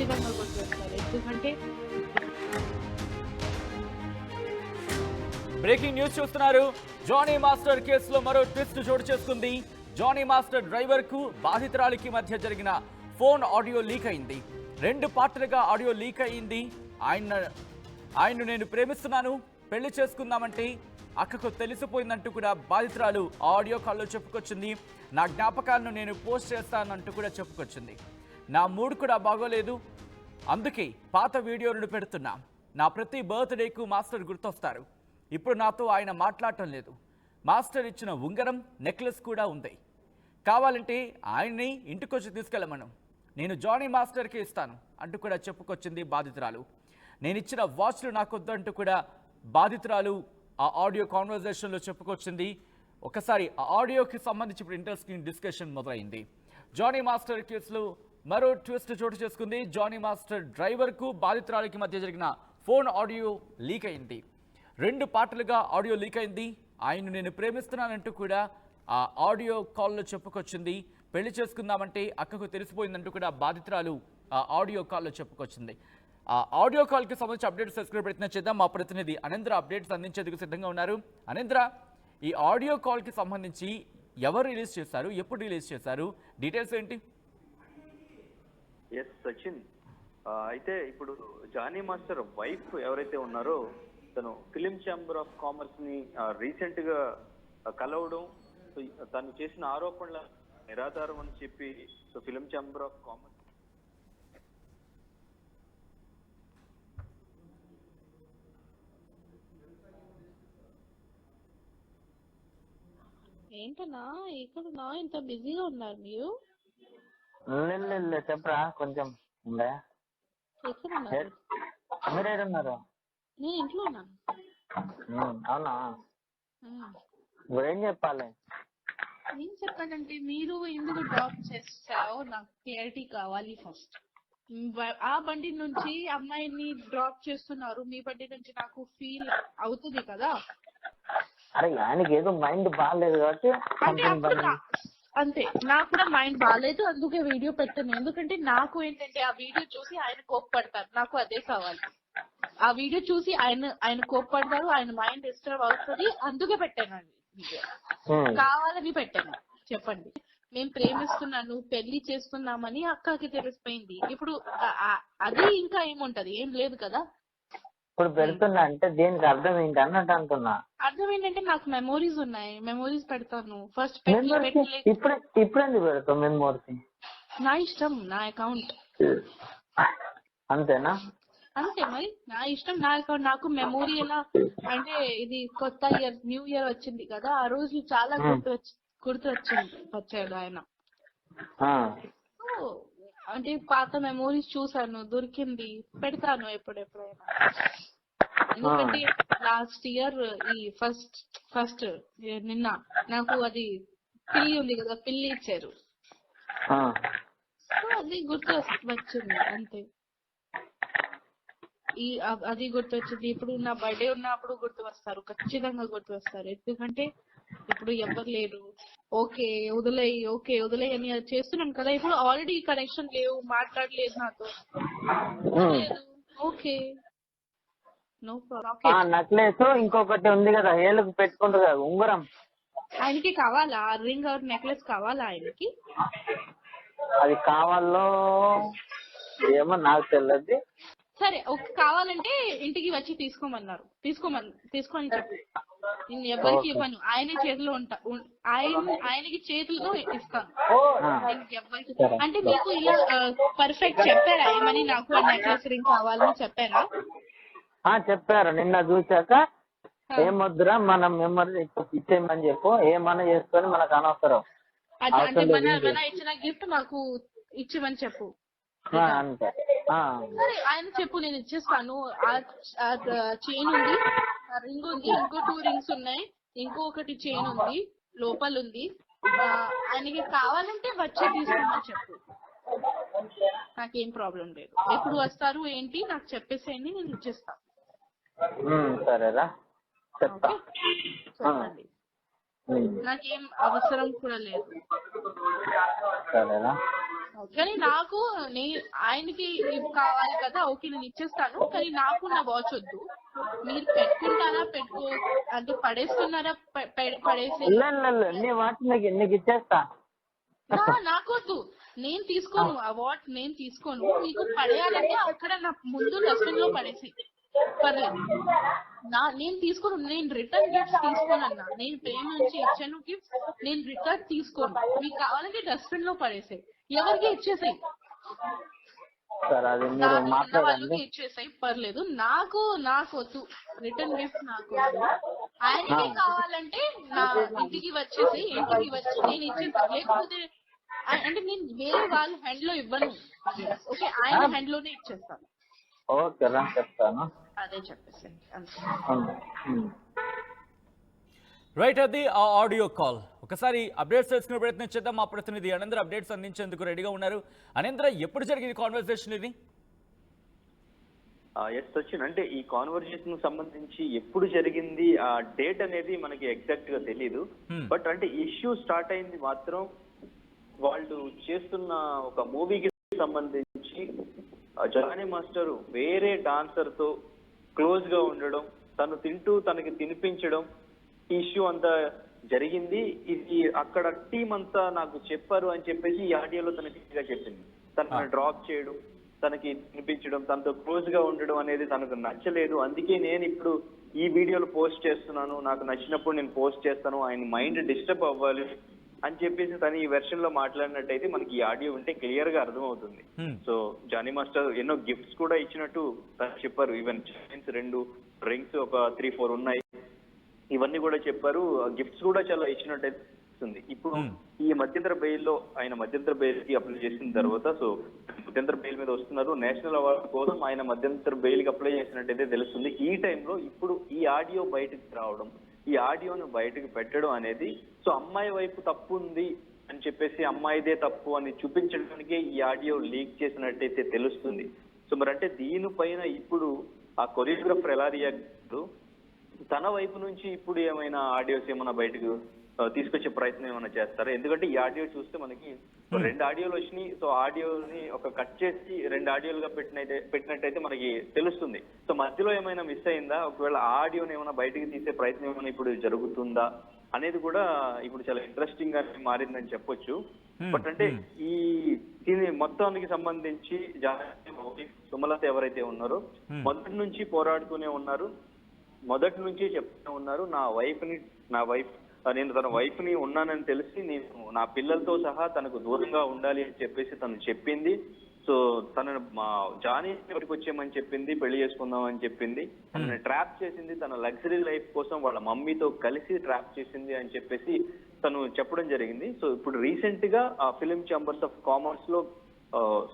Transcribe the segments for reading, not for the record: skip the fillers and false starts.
ఖచ్చితంగా గుర్తొస్తారు. ఎందుకంటే breaking news చూస్తున్నారు. జానీ మాస్టర్ కేసులో మరో ట్విస్ట్ చోటు చేసుకుంది. జానీ మాస్టర్ డ్రైవర్ కు బాధితురాలికి మధ్య జరిగిన ఫోన్ ఆడియో లీక్ అయింది. 2 పార్ట్లుగా ఆడియో లీక్ అయింది. ఆయన్ను నేను ప్రేమిస్తున్నాను, పెళ్లి చేసుకుందామంటే అక్కకు తెలిసిపోయిందంటూ కూడా బాధితురాలు ఆడియో కాల్లో చెప్పుకొచ్చింది. నా జ్ఞాపకాలను నేను పోస్ట్ చేస్తానంటూ కూడా చెప్పుకొచ్చింది. నా మూడ్ కూడా బాగోలేదు, అందుకే పాత వీడియోలను పెడుతున్నా. నా ప్రతి బర్త్డేకు మాస్టర్ గుర్తొస్తారు. ఇప్పుడు నాతో ఆయన మాట్లాడటం లేదు. మాస్టర్ ఇచ్చిన ఉంగరం, నెక్లెస్ కూడా ఉంది. కావాలంటే ఆయన్ని ఇంటికొచ్చి తీసుకెళ్ళమను. నేను జానీ మాస్టర్కి ఇస్తాను అంటూ కూడా చెప్పుకొచ్చింది బాధితురాలు. నేను ఇచ్చిన వాచ్లు నాకొద్దు అంటూ కూడా బాధితురాలు ఆ ఆడియో కాన్వర్జేషన్లో చెప్పుకొచ్చింది. ఒకసారి ఆ ఆడియోకి సంబంధించి ఇప్పుడు ఇంట్రెస్టింగ్ డిస్కషన్ మొదలైంది. జానీ మాస్టర్ కేసులో మరో ట్విస్ట్ చోటు చేసుకుంది. జానీ మాస్టర్ డ్రైవర్కు బాధితురాలికి మధ్య జరిగిన ఫోన్ ఆడియో లీక్ అయింది. 2 పార్ట్లుగా ఆడియో లీక్ అయింది. ఆయన్ను నేను ప్రేమిస్తున్నానంటూ కూడా ఆ ఆడియో కాల్లో చెప్పుకొచ్చింది. పెళ్లి చేసుకుందామంటే అక్కకు తెలిసిపోయిందంటూ కూడా బాధితురాలు ఆ ఆడియో కాల్లో చెప్పుకొచ్చింది. ఆ ఆడియో కాల్కి సంబంధించి అప్డేట్స్ తెలుసుకునే ప్రయత్నం చేద్దాం. మా ప్రతినిధి అనేంద్ర అప్డేట్స్ అందించేందుకు సిద్ధంగా ఉన్నారు. అనేంద్ర, ఈ ఆడియో కాల్కి సంబంధించి ఎవరు రిలీజ్ చేశారు, ఎప్పుడు రిలీజ్ చేశారు, డీటెయిల్స్ ఏంటి? ఎస్ సచిన్, అయితే ఇప్పుడు జానీ మాస్టర్ వైఫ్ ఎవరైతే ఉన్నారో తను ఫిలిం ఛాంబర్ ఆఫ్ కామర్స్ ని రీసెంట్ గా కలవడం, తను చేసిన ఆరోపణల నిరాధారం అని చెప్పి ఫిలిం ఛాంబర్ ఆఫ్ కామర్స్ ఏంటన్నా ఎక్కడన్నా ఇంత బిజీగా ఉన్నారు మీరు? చెప్పరా కొంచెం ఉందా? ఎక్కడున్నారు? మీరేడున్నారు? నేను ఇంట్లో ఉన్నాను. అవునా? ఇప్పుడు ఏం చెప్పాలి? ఏం చెప్పాలంటే మీరు ఎందుకు డ్రాప్ చేస్తారో నాకు క్లారిటీ కావాలి ఫస్ట్. ఆ బండి నుంచి అమ్మాయిని డ్రాప్ చేస్తున్నారు, మీ బండి నుంచి నాకు ఫీల్ అవుతుంది కదా. అరే ఆయనకి ఏదో మైండ్ బాగాలేదు కాబట్టి అంటే అప్పుడు అంతే, నాకు కూడా మైండ్ బాగాలేదు, అందుకే వీడియో పెట్టాను. ఎందుకంటే నాకు ఏంటంటే ఆ వీడియో చూసి ఆయన కోప్పడతారు, నాకు అదే కావాలి. ఆ వీడియో చూసి ఆయన కోప్పడతారు, ఆయన మైండ్ డిస్టర్బ్ అవుతుంది, అందుకే పెట్టాను అది వీడియో. కావాలని పెట్టాను. చెప్పండి, మేము ప్రేమిస్తున్నాను, పెళ్లి చేసుకున్నామని అక్కకి తెలిసిపోయింది. ఇప్పుడు అది ఇంకా ఏముంటది? ఏం లేదు కదా. ఇప్పుడు పెడుతున్నా అంటే దీనికి అర్థం ఏంటి అన్నట్టు అంటున్నా. అర్థం ఏంటంటే నాకు మెమోరీస్ ఉన్నాయి, మెమోరీస్ పెడతాను. ఫస్ట్ ఇప్పుడు ఎందుకు పెడతావు మెమోరీస్? నా ఇష్టం, నా అకౌంట్. అంతేనా? అంతే మరి, నా ఇష్టం, నా అకౌంట్. నాకు మెమోరీ ఎలా అంటే, ఇది కొత్త ఇయర్, న్యూ ఇయర్ వచ్చింది కదా, ఆ రోజు చాలా గుర్తు వచ్చాడు ఆయన. అంటే పాత మెమోరీస్ చూసాను, దొరికింది, పెడతాను ఎప్పుడెప్పుడైనా. ఎందుకంటే లాస్ట్ ఇయర్ ఈ ఫస్ట్ నిన్న నాకు అది పిల్లి ఉంది కదా, పిల్లి ఇచ్చారు, సో అది గుర్తు వచ్చింది అంతే. అది గుర్తు వచ్చింది. ఇప్పుడు నా బర్త్డే ఉన్నప్పుడు గుర్తు వస్తారు, ఖచ్చితంగా గుర్తు వస్తారు. ఎందుకంటే ఇప్పుడు ఎవరు లేరు. ఓకే వదిలేయి అని చేస్తున్నాను కదా. ఇప్పుడు ఆల్రెడీ కనెక్షన్ లేవు, మాట్లాడలేదు నాతో. Okay, no problem. నెక్లెస్ ఇంకొకటి ఉంది కదా, ఏళ్ళకి పెట్టుకుంటారు కదా ఉంగరం, ఆయనకి కావాలా? రింగ్ ఆర్ నెక్లెస్ కావాలా ఆయనకి? అది కావాలో ఏమో నాకు తెలియదు. సరే, కావాలంటే ఇంటికి వచ్చి తీసుకొని చెప్పు. నేను ఎవరికి ఇవ్వను, ఆయనే చేతిలో ఆయనకి చేతులతో ఇస్తాను. ఎవరికి అంటే మీకు ఇలా పర్ఫెక్ట్ చెప్పారా ఏమని? నాకు ఆ నెక్లెస్ రింగ్ కావాలని చెప్పారా? చెప్పారు. నిన్న చూసాక ఏమొద్దురా మన మెమరీ ఇచ్చేయమని చెప్పు, ఏమన్నా చేసుకొని మనకు అనవసరం. అంటే మన ఇచ్చిన గిఫ్ట్ మాకు ఇచ్చేమని చెప్పు. అంతే. సరే, ఆయన చెప్పు, నేను ఇచ్చేస్తాను. ఆ చైన్ ఉంది, రింగ్ ఉంది, ఇంకో 2 రింగ్స్ ఉన్నాయి, ఇంకొకటి చైన్ ఉంది, లోపల ఉంది. ఆయనకి కావాలంటే వచ్చి తీసుకోమని చెప్పు, నాకేం ప్రాబ్లం లేదు. ఎప్పుడు వస్తారు ఏంటి నాకు చెప్పేసేయండి, నేను ఇచ్చేస్తాను. సరేరా, చెప్పండి. నాకేం అవసరం కూడా లేదు. సరేనా? కానీ నాకు ఆయనకి ఇవి కావాలి కదా, ఓకే నేను ఇచ్చేస్తాను, కానీ నాకు నా వాచ్ వద్దు. మీరు పెట్టుకుంటారా అంటే పడేస్తున్నారా పడేసి నీ వాచ్ నీకు ఇచ్చేస్తా. నాకు వద్దు, నేను తీసుకోను ఆ వాచ్, నేను తీసుకోను. మీకు పడేయాలంటే అక్కడ నా ముందు డస్ట్బిన్ లో పడేసి పర్లేదు. నేను తీసుకోను, నేను రిటర్న్ గిఫ్ట్స్ తీసుకోనన్నా. నేను ప్రేమ నుంచి ఇచ్చాను గిఫ్ట్స్, నేను రిటర్న్ తీసుకోను. మీకు కావాలంటే డస్ట్బిన్ లో పడేసాయి, ఎవరికి ఇచ్చేసాయి, వాళ్ళకి ఇచ్చేసాయి, పర్లేదు. నాకు వద్దు రిటర్న్ గిఫ్ట్, నాకు వద్దు. ఆయనకి కావాలంటే నా ఇంటికి వచ్చేసి నేను ఇచ్చేసాను. లేకపోతే అంటే నేను వేరే వాళ్ళ హ్యాండ్ లో ఇవ్వను, ఓకే ఆయన హ్యాండ్ లోనే ఇచ్చేస్తాను. ఓకే రా చెప్తాను, అదే చెప్పేసి రైట్. అది ఆ ఆడియో కాల్. ఒకసారి అప్డేట్స్ తెలుసుకునే ప్రయత్నం చేద్దాం. మా ప్రతినిధి అనంద్ర అప్డేట్స్ అందించేందుకు రెడీగా ఉన్నారు. అనంద్ర, ఎప్పుడు జరిగింది కాన్వర్సేషన్ ఇది? ఎస్ సచిన్, అంటే ఈ కాన్వర్సేషన్ సంబంధించి ఎప్పుడు జరిగింది ఆ డేట్ అనేది మనకి ఎగ్జాక్ట్ గా తెలీదు. బట్ అంటే ఇష్యూ స్టార్ట్ అయింది మాత్రం వాళ్ళు చేస్తున్న ఒక మూవీకి సంబంధించి జానీ మాస్టర్ వేరే డాన్సర్ తో క్లోజ్ గా ఉండడం, తను తింటూ తనకి తినిపించడం, ఇష్యూ అంతా జరిగింది. ఇది అక్కడ టీం అంతా నాకు చెప్పారు అని చెప్పేసి ఈ ఆడియోలో తనకి చెప్పింది. తనని డ్రాప్ చేయడం, తనకి తినిపించడం, తనతో క్లోజ్ గా ఉండడం అనేది తనకు నచ్చలేదు. అందుకే నేను ఇప్పుడు ఈ వీడియోలు పోస్ట్ చేస్తున్నాను, నాకు నచ్చినప్పుడు నేను పోస్ట్ చేస్తాను, ఆయన మైండ్ డిస్టర్బ్ అవ్వాలి అని చెప్పేసి తను ఈ వెర్షన్ లో మాట్లాడినట్టయితే మనకి ఈ ఆడియో ఉంటే క్లియర్ గా అర్థమవుతుంది. సో జానీ మాస్టర్ ఎన్నో గిఫ్ట్స్ కూడా ఇచ్చినట్టు తను చెప్పారు. ఈవెన్ చైన్స్ 2 రింగ్స్ ఒక 3-4 ఉన్నాయి, ఇవన్నీ కూడా చెప్పారు. గిఫ్ట్స్ కూడా చాలా ఇచ్చినట్టయితే ఇప్పుడు ఈ మధ్యంతర బెయిల్లో ఆయన మధ్యంతర బెయిల్ కి అప్లై చేసిన తర్వాత, సో మధ్యంతర బెయిల్ మీద వస్తున్నారు. నేషనల్ అవార్డు కోసం ఆయన మధ్యంతర బెయిల్ కి అప్లై చేసినట్టయితే తెలుస్తుంది. ఈ టైంలో ఇప్పుడు ఈ ఆడియో బయటకు రావడం, ఈ ఆడియోను బయటకు పెట్టడం అనేది సో అమ్మాయి వైపు తప్పు ఉంది అని చెప్పేసి అమ్మాయిదే తప్పు అని చూపించడానికి ఈ ఆడియో లీక్ చేసినట్టయితే తెలుస్తుంది. సో మరి అంటే దీనిపైన ఇప్పుడు ఆ కొరియోగ్రాఫర్ ఎలా రియాక్ట్, తన వైపు నుంచి ఇప్పుడు ఏమైనా ఆడియోస్ ఏమైనా బయటకు తీసుకొచ్చే ప్రయత్నం ఏమైనా చేస్తారా? ఎందుకంటే ఈ ఆడియో చూస్తే మనకి 2 ఆడియోలు వచ్చినాయి. సో ఆడియోని ఒక కట్ చేసి 2 ఆడియోలుగా పెట్టినట్టయితే మనకి తెలుస్తుంది. సో మధ్యలో ఏమైనా మిస్ అయిందా, ఒకవేళ ఆ ఆడియోని ఏమైనా బయటకు తీసే ప్రయత్నం ఏమైనా ఇప్పుడు జరుగుతుందా అనేది కూడా ఇప్పుడు చాలా ఇంట్రెస్టింగ్ గా మారిందని చెప్పొచ్చు. బట్ అంటే ఈ దీని మొత్తానికి సంబంధించి సుమలత ఎవరైతే ఉన్నారో మొదటి నుంచి పోరాడుతూనే ఉన్నారు, మొదటి నుంచి చెప్తూ ఉన్నారు, నేను తన వైఫ్ ని ఉన్నానని తెలిసి నేను నా పిల్లలతో సహా తనకు దూరంగా ఉండాలి అని చెప్పేసి తను చెప్పింది. సో తనను మా జానీ ఎవరికి వచ్చేయమని చెప్పింది, పెళ్లి చేసుకుందాం అని చెప్పింది, తనని ట్రాప్ చేసింది, తన లగ్జరీ లైఫ్ కోసం వాళ్ళ మమ్మీతో కలిసి ట్రాప్ చేసింది అని చెప్పేసి తను చెప్పడం జరిగింది. సో ఇప్పుడు రీసెంట్ గా ఆ ఫిలిం ఛాంబర్స్ ఆఫ్ కామర్స్ లో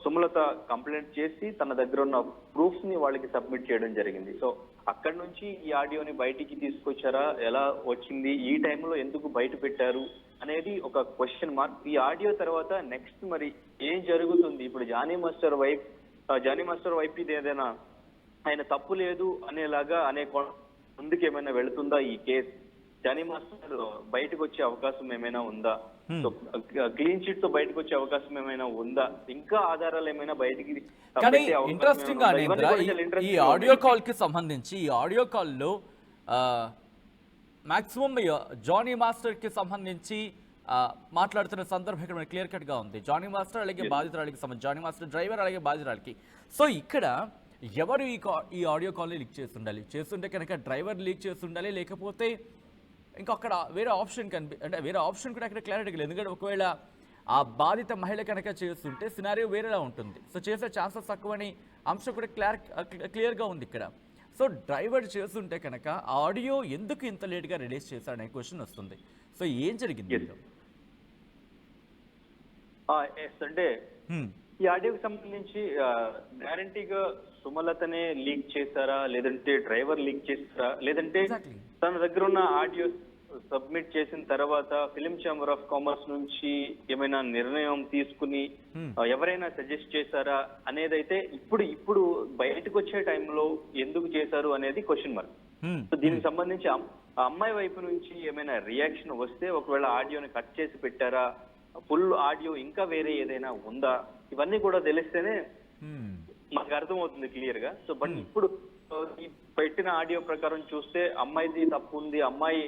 సుమలత కంప్లైంట్ చేసి తన దగ్గర ఉన్న ప్రూఫ్స్ ని వాళ్ళకి సబ్మిట్ చేయడం జరిగింది. సో అక్కడి నుంచి ఈ ఆడియోని బయటికి తీసుకొచ్చారా, ఎలా వచ్చింది, ఈ టైంలో ఎందుకు బయట పెట్టారు అనేది ఒక క్వశ్చన్ మార్క్. ఈ ఆడియో తర్వాత నెక్స్ట్ మరి ఏం జరుగుతుంది? ఇప్పుడు జానీ మాస్టర్ వైఫ్ ఇది ఏదైనా ఆయన తప్పు లేదు అనేలాగా ముందుకు ఏమైనా వెళుతుందా ఈ కేసు? జానీ మాస్టర్ బయటకు వచ్చే అవకాశం ఏమైనా ఉందా? క్లీన్ చిట్ తో బయటకు వచ్చే అవకాశం ఏమైనా ఉందా? ఇంకా ఆధారాలు ఏమైనా బయటికి? కానీ ఇంట్రెస్టింగ్ గా ఈ ఆడియో కాల్ కి సంబంధించి, ఈ ఆడియో కాల్ లో మాక్సిమం జానీ మాస్టర్ కి సంబంధించి మాట్లాడుతున్న సందర్భం ఇక్కడ మనకి క్లియర్ కట్ గా ఉంది. జానీ మాస్టర్ అలాగే బాధితురాలికి సంబంధించి, జానీ మాస్టర్ డ్రైవర్ అలాగే బాధితురాలికి. సో ఇక్కడ ఎవరు ఈ ఆడియో కాల్ లీక్ చేస్తుండాలి? చేస్తుంటే కనుక డ్రైవర్ లీక్ చేస్తుండాలి, లేకపోతే ఇంకా అక్కడ వేరే ఆప్షన్ అంటే వేరే ఆప్షన్ కూడా అక్కడ క్లారిటీగా లేదు. ఎందుకంటే ఒకవేళ ఆ బాధిత మహిళ కనుక చేస్తుంటే సినారియో వేరేలా ఉంటుంది. సో చేసే ఛాన్సెస్ తక్కువని అంశం కూడా క్లియర్గా ఉంది ఇక్కడ. సో డ్రైవర్ చేస్తుంటే కనుక ఆడియో ఎందుకు ఇంత లేట్గా రిలీజ్ చేశాడనే క్వశ్చన్ వస్తుంది. సో ఏం జరిగింది? అంటే ఈ ఆడియోకి సంబంధించి గ్యారంటీగా సుమలతనే లీక్ చేశారా, లేదంటే డ్రైవర్ లీక్ చేశారా, లేదంటే తన దగ్గర ఉన్న ఆడియో సబ్మిట్ చేసిన తర్వాత ఫిలిం ఛాంబర్ ఆఫ్ కామర్స్ నుంచి ఏమైనా నిర్ణయం తీసుకుని ఎవరైనా సజెస్ట్ చేశారా అనేదైతే ఇప్పుడు బయటకు వచ్చే టైంలో ఎందుకు చేశారు అనేది క్వశ్చన్ మార్క్. సో దీనికి సంబంధించి అమ్మాయి వైపు నుంచి ఏమైనా రియాక్షన్ వస్తే, ఒకవేళ ఆడియోని కట్ చేసి పెట్టారా, ఫుల్ ఆడియో ఇంకా వేరే ఏదైనా ఉందా ఇవన్నీ కూడా తెలిస్తేనే హ్మ్. మనకు అర్థమవుతుంది క్లియర్ గా. సో బట్ ఇప్పుడు ఈ పెట్టిన ఆడియో ప్రకారం చూస్తే అమ్మాయిది తప్పు ఉంది, అమ్మాయి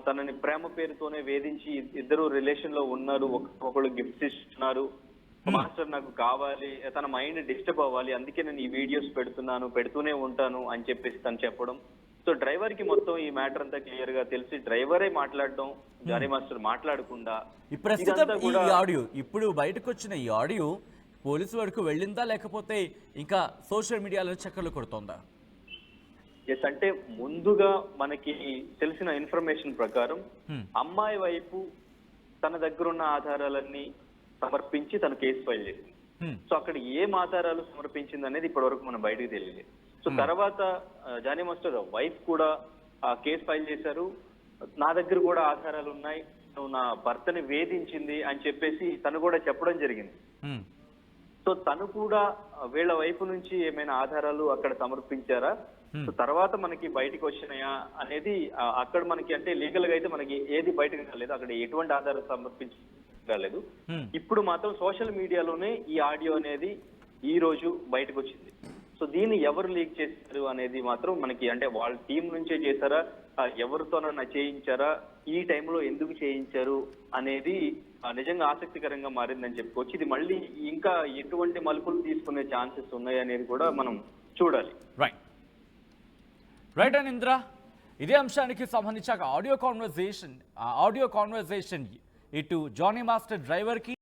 తనని ప్రేమ పేరుతోనే వేధించి ఇద్దరు రిలేషన్ లో ఉన్నారు, ఒకళ్ళు గిఫ్ట్స్ ఇస్తున్నారు, మాస్టర్ నాకు కావాలి, తన మైండ్ డిస్టర్బ్ అవ్వాలి, అందుకే నేను ఈ వీడియోస్ పెడుతూనే ఉంటాను అని చెప్పేసి తను చెప్పడం. సో డ్రైవర్ కి మొత్తం ఈ మ్యాటర్ అంతా క్లియర్ గా తెలిసి డ్రైవరే మాట్లాడడం, జానీ మాస్టర్ మాట్లాడకుండా. ఈ ప్రస్తుతం ఇదంతా ఈ కూడా ఆడియో ఇప్పుడు బయటకు వచ్చిన ఈ ఆడియో పోలీసు వరకు వెళ్ళిందా లేకపోతే ఇంకా సోషల్ మీడియాలో చక్కర్లు కొడుతోందా? ఎస్, అంటే ముందుగా మనకి తెలిసిన ఇన్ఫర్మేషన్ ప్రకారం హ్మ్. అమ్మాయి వైపు తన దగ్గర ఉన్న ఆధారాలన్నీ సమర్పించి తను కేసు ఫైల్ చేసింది. హ్మ్. సో అక్కడ ఏం ఆధారాలు సమర్పించింది అనేది ఇప్పటి వరకు మనం బయటకు తెలియలేదు. సో తర్వాత జానీ మాస్టర్ వైఫ్ కూడా కేసు ఫైల్ చేశారు, నా దగ్గర కూడా ఆధారాలు ఉన్నాయి, నువ్వు నా భర్తని వేధించింది అని చెప్పేసి తను కూడా చెప్పడం జరిగింది. హ్మ్. సో తను కూడా వీళ్ళ వైపు నుంచి ఏమైనా ఆధారాలు అక్కడ సమర్పించారా, సో తర్వాత మనకి బయటకు వచ్చినాయా అనేది అక్కడ మనకి అంటే లీగల్ గా అయితే మనకి ఏది బయటకు రాలేదు, అక్కడ ఎటువంటి ఆధారాలు సమర్పించలేదు. ఇప్పుడు మాత్రం సోషల్ మీడియాలోనే ఈ ఆడియో అనేది ఈ రోజు బయటకు వచ్చింది. సో దీన్ని ఎవరు లీక్ చేశారు అనేది మాత్రం మనకి అంటే వాళ్ళ టీం నుంచే చేశారా, ఎవరితోనన్నా చేయించారా, ఈ టైంలో ఎందుకు చేయించారు అనేది నిజంగా ఆసక్తికరంగా మారిందని చెప్పుకోవచ్చు. ఇది మళ్ళీ ఇంకా ఎటువంటి మలుపులు తీసుకునే ఛాన్సెస్ ఉన్నాయి అనేది కూడా మనం చూడాలి. రైట్ అనింద్ర, ఇదే అంశానికి సంబంధించి ఆడియో కాన్వర్సేషన్ ఇటు జానీ మాస్టర్ డ్రైవర్కి